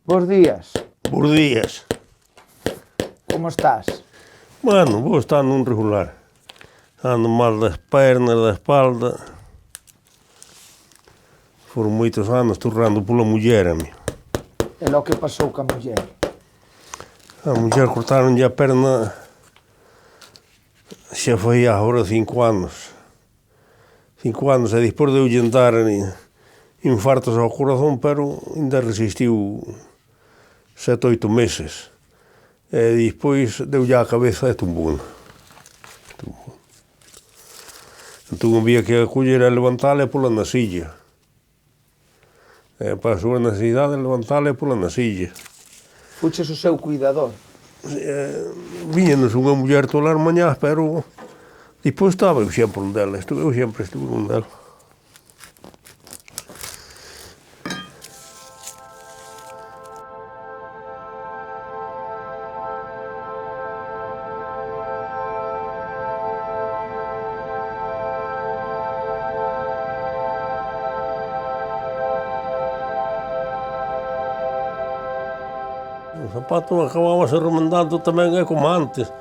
Bos días, Bos días. como estás? Bueno, vou estando un regular. Ando mal das pernas, da espalda. Foron moitos anos turrando pola muller, a mí. E lo que pasou ca muller? A muller cortaronlle a perna xa foi agora 5 anos. 5 anos, e despois de dar infartos ao corazón, pero ainda resistiu 7-8 meses. E despois deulle a cabeza e tumbou. Entón había que acoller e levantala pola nasilla. E para a súa necesidade levantala pola nasilla. Fuches o seu cuidador? Víñanos unha muller todas as mañás, pero despois estaba eu sempre un dela, eu sempre estuve un dela. O zapato acabábase remendando tamén é como antes.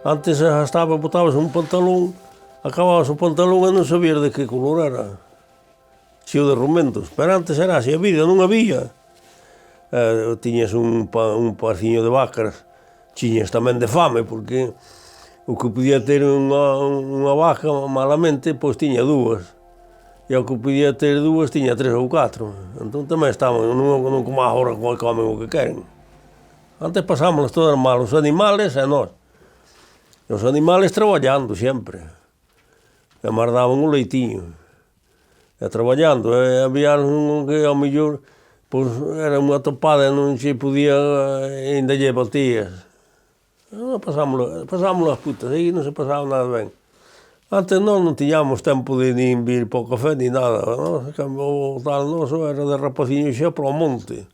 Antes botabas un pantalón, acababas o pantalón e non sabías de que color era. Cheo de remendos. Pero antes era así, a vida non había. Tiñas un parciño de vacas, tiñas tamén de fame, porque o que podía ter unha vaca malamente, pois tiña dúas. E o que podía ter dúas, tiña 3 ou 4. Entón tamén estaban, non como agora que comen o que queren. Antes pasámonos todas mal, os animales e nós. Os animales traballando sempre. E mardaban o leitiño. E traballando. E había un que ao mellor pois, era unha topada e non se podía, ainda lle batías. Pasámoslo as putas, aí non se pasaba nada ben. Antes nós non tiñamos tempo de nin vir para o café ni nada. O tal noso era de rapaciño xa para o monte.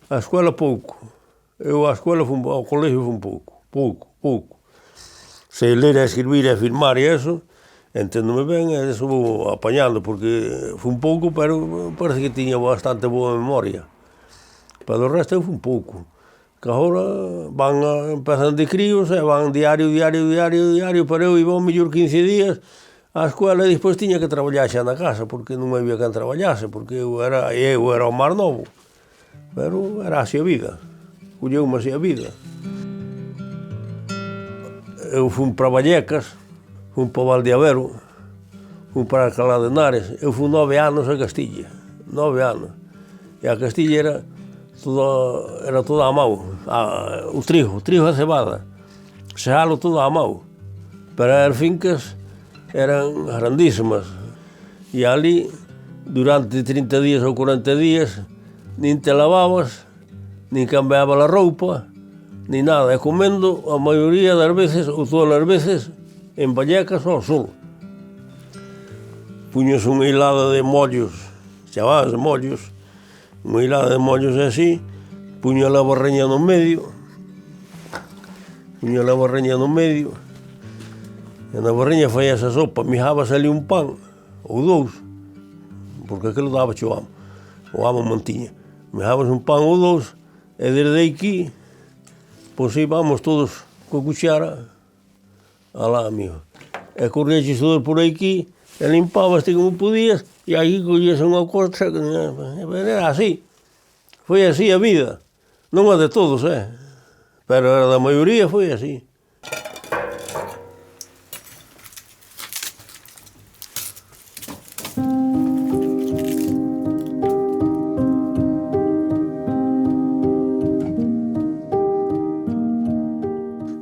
A escuela pouco. Eu a escuela ao colegio fun pouco. Sei ler e escribir e firmar e eso, enténdome ben, e eso vou apañando, porque fun pouco, pero parece que tiña bastante boa memoria. Pero o resto eu fun pouco. Que agora empezan de críos e van diario, pero eu iba ao mellor 15 días á escuela e despois tiña que traballar xa na casa, porque non había quen traballase, porque eu era o máis novo. Pero era así a vida. Colleume así a vida. Eu fun para Vallecas, fun para Valdeavero, fun para Alcalá de Henares. Eu fun 9 anos a Castilla, 9 anos. E a Castilla era toda a mão. O trigo a cebada. Sehalo todo a mão. Pero as fincas eran grandísimas. E ali, durante 30 días ou 40 días, nin te lavabas, nin cambiaba a roupa, ni nada, e comendo a maioría das veces, ou todas as veces, en Vallecas ao sol. Puñas unha hilada de mollos, chabadas de mollos, unha hilada de mollos así, puña a barreña no medio, e na barreña fai esa sopa, mijabas ali un pan, ou 2, porque aquilo daba o amo, o amo mantiña. Mijabas un pan ou 2, e desde aquí, pois íbamos todos coa cuchara alá, amigo. E corríaches todos por aquí, e limpábaste como podías, e aí collías unha cosa, era así. Foi así a vida. Non a de todos, pero a da maioría foi así.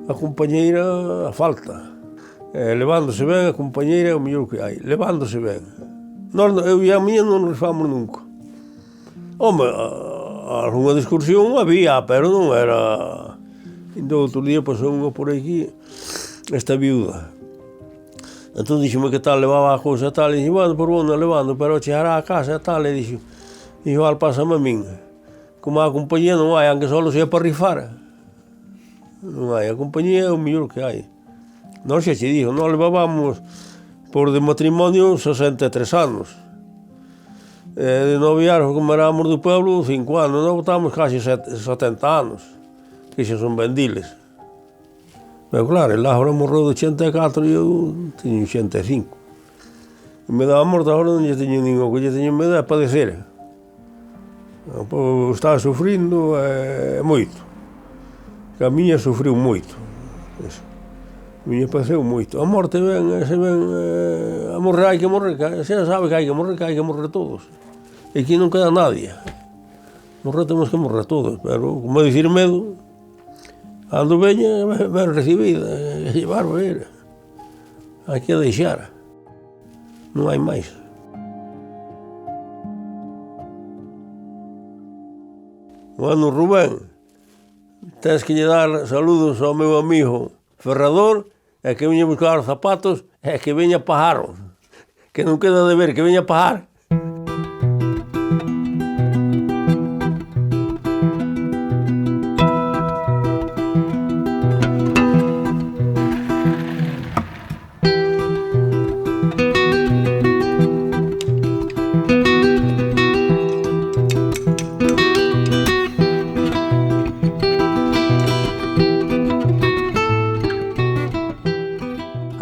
A compañeira a falta. Levándose ben, a compañeira é o mellor que hai. Levándose ben. Eu e a miña non nos famos nunca. Home, algunha discusión había, pero non era... Ainda outro día pasou unha por aquí, esta viuda. Entón dixome que tal levaba a cousa tal, e dixo, bueno, por bueno, levando, pero chegará a casa e tal, e dixo, igual pásame a min. Como a compañía non hai, aunque só sea para rifar. Non hai, a compañía é o mellor que hai. Nós xa che dixo, nós levábamos por de matrimonio 63 anos. De noviarnos, como éramos do pueblo, 5 anos, nós botábamos casi 70 anos, que xa son vendiles. Pero claro, el agora morreu de 84 e eu teño 85. E me daba morte, agora non lle teño ningún, que lle teño medo é padecer. Estaba sufrindo moito. Que a miña sufriu moito. Eso. A miña padeceu moito. A morte ven, se ven, a morrer hai que morrer, xa sabe que hai que morrer todos. E aquí non queda nadie. Morrer temos que morrer todos, pero, como dicir medo, ando veña, ben recibida, llevar a ver. Hai que deixar. Non hai máis. Bueno, Rubén, tens que lle dar saludos ao meu amigo Ferrador, e que veña buscar os zapatos, e que veña a pajaros. Que non queda de ver, que veña a pajar.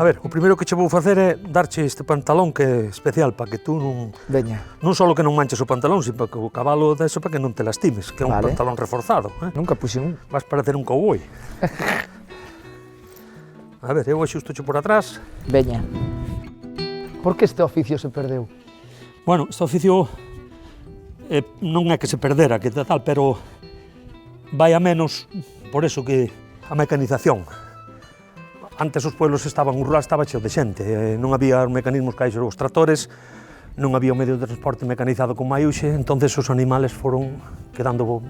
A ver, o primeiro que che vou facer é darche este pantalón que é especial para que tú non só que non manches o pantalón, sino que o cabalo deso para que non te lastimes, que é un pantalón reforzado. Nunca puxen un. Vas parecer un cowboy. A ver, eu axustoche por atrás. Veña. Por que este oficio se perdeu? Bueno, este oficio non é que se perdera, que tal, pero vai a menos por eso que a mecanización. Antes os pueblos estaban, o rural estaba cheo de xente, non había os mecanismos que hai os tractores, non había o medio de transporte mecanizado como hai hoxe, entonces os animales foron quedando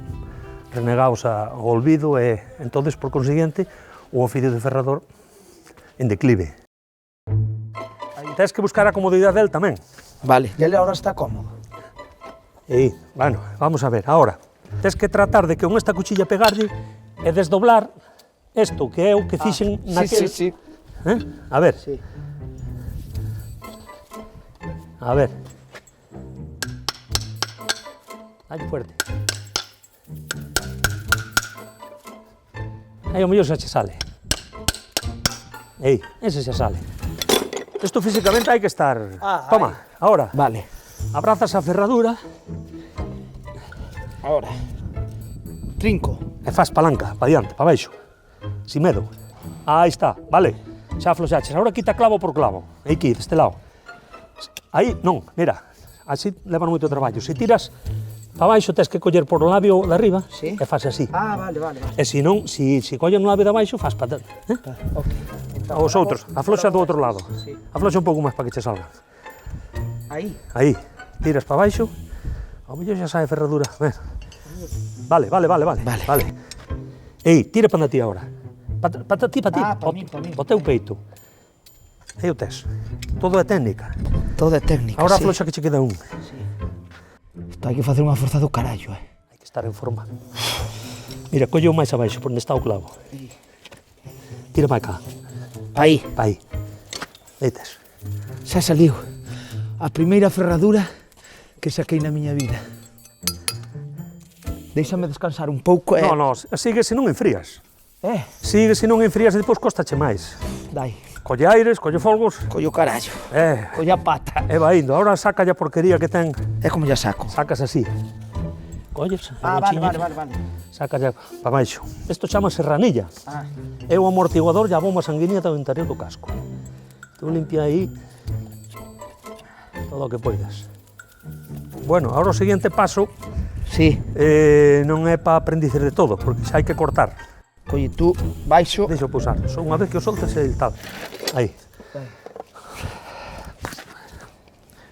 renegados ao olvido e, entonces, por consiguiente, o oficio de ferrador en declive. Tens que buscar a comodidade del tamén. Vale, e ele agora está cómodo. E, bueno, vamos a ver, ahora, tens que tratar de que con esta cuchilla pegarlle e desdoblar isto, que é o que fixen naquel... Sí. A ver. Sí. A ver. Dalle fuerte. Aí o mellor xa che sale. Ei, ese xa sale. Isto físicamente hai que estar... Toma, ahora. Vale. Abrazas a ferradura. Ahora. Trinco. E faz palanca, pa diante, pa baixo. Sin medo. Aí está, vale. Xa afloxaches. Agora quita clavo por clavo. Aquí, deste lado. Aí, non, mira. Así levan moito traballo. Se tiras pa baixo, tens que coller por o labio de arriba e faz así. Vale. E se non, se colles no labio de baixo, faz pa dentro. Os outros, afloxa do outro lado. Afloxa un pouco máis para que che salga. Aí. Aí, tiras pa baixo. Ao mellor xa sae ferradura. Vale. Ei, tira para ti agora. Para ti. Pa mí. O teu peito. Aí o tes. Todo é técnica. Todo é técnica, Agora sí. afloxa que che queda un. Isto hai que facer unha forza do carallo, Hai que estar en forma. Mira, colle o máis abaixo, por onde está o clavo. Tira máis cá. Aí. Aí. Aí tes. Xa saliu. A primeira ferradura que saquei na miña vida. Déixame descansar un pouco e... No, sigue se non enfrías. Sigue se non enfrías e depois costache máis. Dai. Colle aires, colle folgos. Collo carallo. Colle a pata. E va indo. Ahora saca a porquería que ten. É como ya saco. Sacas así. Colles. Vale. Sacas ya para baixo. Isto chamase ranilla. É o amortiguador e a bomba sanguínea do interior do casco. Tú limpia aí todo o que poidas. Bueno, ahora o seguinte paso non é para aprendices de todo, porque xa hai que cortar. Colle tú, baixo. Deixa o pousar. Só unha vez que o soltes é tal. Aí.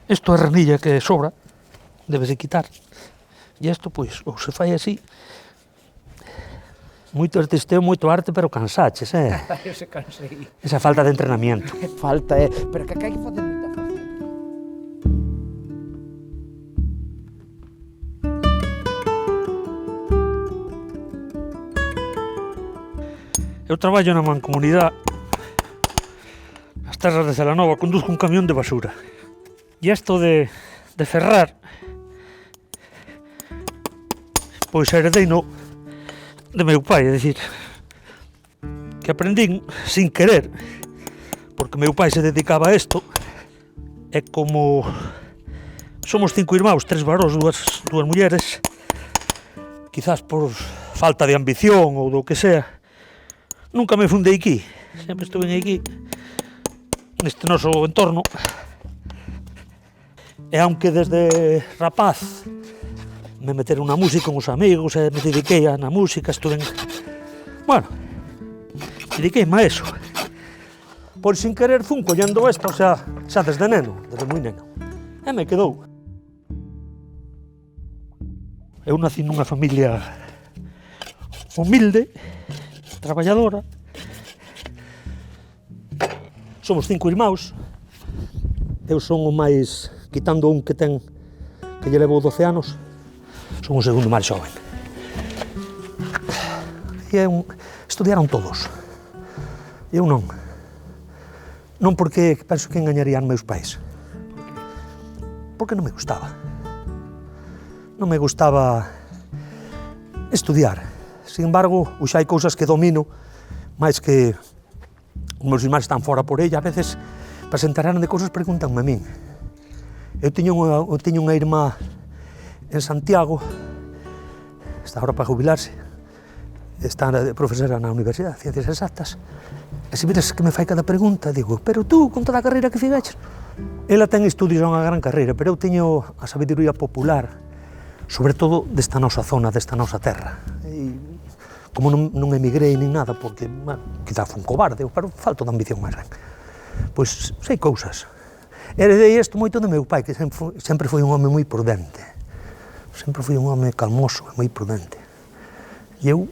Isto é ranilla que sobra, debes de quitar. E isto, pois, ou se fai así. Moito artisteo, moito arte, pero cansaches, Eu se cansei. Esa falta de entrenamiento. Falta, pero que hai que facer moita forza. Eu traballo na mancomunidade nas terras de Celanova, conduzco un camión de basura. E isto de ferrar Pois heredeino de meu pai, é dicir, que aprendín sin querer, porque meu pai se dedicaba a isto, e como somos 5 irmãos, 3 varóns, 2 mulleres, quizás por falta de ambición ou do que sea, nunca me fundei aquí, sempre estuve aquí, neste noso entorno. E aunque desde rapaz me meteron na música con os amigos e me dediquei na música, estuve en... Bueno, dediqueime a eso. Por sin querer fun collendo isto, o sea, xa desde neno, desde moi neno. E me quedou. Eu nací nunha familia humilde, traballadora. Somos 5 irmãos. Eu son o máis, quitando un que lle levou 12 anos, son o segundo máis xoven. E estudiaron todos. Eu non. Non porque penso que engañarían meus pais. Porque non me gustaba. Non me gustaba estudiar. Sin embargo, xa hai cousas que domino, máis que os meus irmáns están fora por ella, a veces, para se enteraran de cousas, preguntanme a min. Eu teño unha irmá en Santiago, está agora para jubilarse, está profesora na Universidade de Ciencias Exactas, e se vires que me fai cada pregunta, digo, pero tú, con toda a carreira que ficaches, ela ten estudios a unha gran carreira, pero eu teño a sabedoría popular, sobre todo desta nosa zona, desta nosa terra. E como non emigrei nin nada, porque, bueno, quizás fun cobarde, pero falto de ambición máis ben. Pois sei cousas. Heredei isto moito de meu pai, que sempre foi un home moi prudente. Sempre foi un home calmoso e moi prudente. E eu,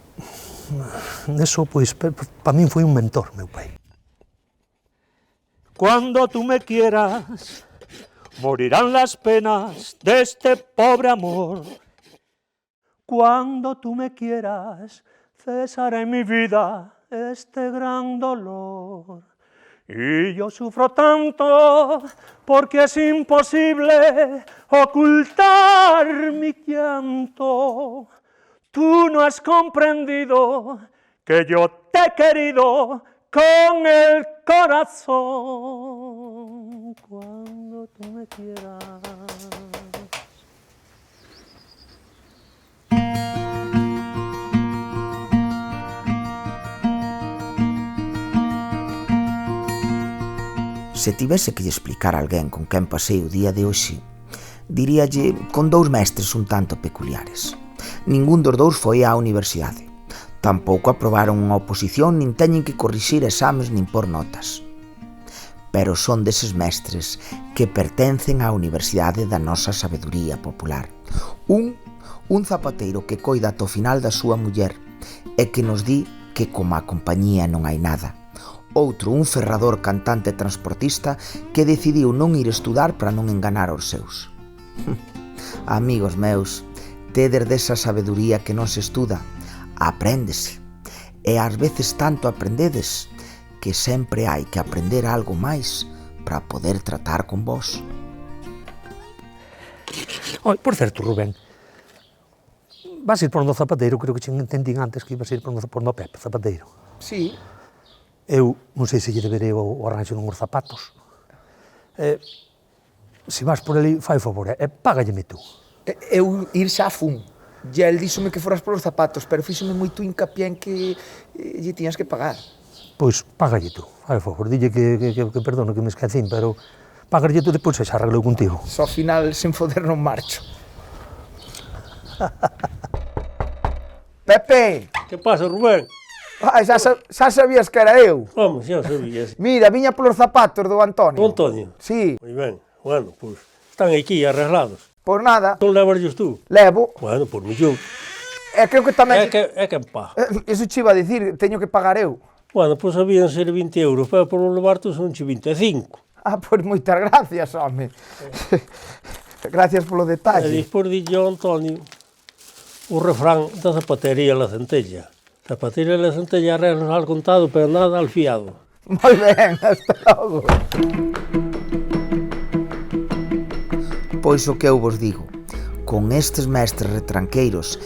neso, pois, para min foi un mentor, meu pai. Cuando tú me quieras, morirán las penas de este pobre amor. Cuando tú me quieras, cesará en mi vida este gran dolor. Y yo sufro tanto porque es imposible ocultar mi llanto. Tú no has comprendido que yo te he querido con el corazón. Cuando tú me quieras. Se tivese que lle explicar a alguén con quen pasei o día de hoxe, diríalle con 2 mestres un tanto peculiares. Ningún dos 2 foi á universidade. Tampouco aprobaron unha oposición, nin teñen que corrixir exames nin por notas. Pero son deses mestres que pertencen á universidade da nosa sabeduría popular. Un zapateiro que coida ata o final da súa muller e que nos di que como a compañía non hai nada. Outro, un ferrador, cantante e transportista que decidiu non ir estudar para non enganar aos seus. Amigos meus, tedes desa sabeduría que non se estuda, apréndese. E ás veces tanto aprendedes que sempre hai que aprender algo máis para poder tratar con vos. Por certo, Rubén, vas ir por no zapateiro, creo que te entendín antes que ibas ir por no Pepe, zapateiro. Sí. Eu non sei se lle deberei o arranxo nun os zapatos. Se vas por ali, fai o favor, págalleme tú. Eu ir xa fun. E el díxome que foras polos zapatos, pero fíxome moito hincapié en que lle tiñas que pagar. Pois págalle tú, fai o favor, dille que perdono que me esquecín, pero págalle tú depois xa arreglou contigo. Só ao final, sen foder, non marcho. Pepe! Que pasa, Rubén? Xa sabías que era eu. Vamos, xa sabías. Mira, viña polos zapatos do Antonio. Do Antonio? Sí. Moi ben, bueno, pois están aquí arreglados. Por nada. Non levarllos tú? Levo. Bueno, por millón. E creo que tamén... É que paga. Eso che iba a dicir, teño que pagar eu. Bueno, pois habían ser 20 euros, pero por levar tú son 25. Pois moitas gracias, home. Gracias polo E detalle. despois dille ao Antonio o refrán da zapatería La Centella. Zapatería La Centella arreglos al contado, pero nada al fiado. Moi ben, hasta logo. Pois o que eu vos digo, con estes mestres retranqueiros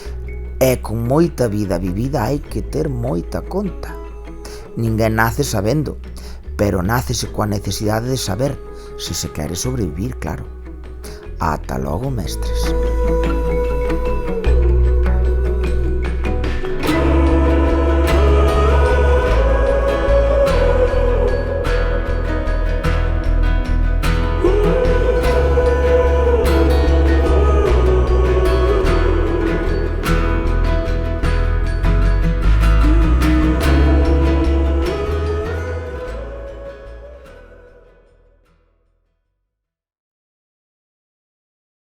E con moita vida vivida hai que ter moita conta. Ninguén nace sabendo, pero nácese coa necesidade de saber, se se quere sobrevivir, claro. Ata logo, mestres.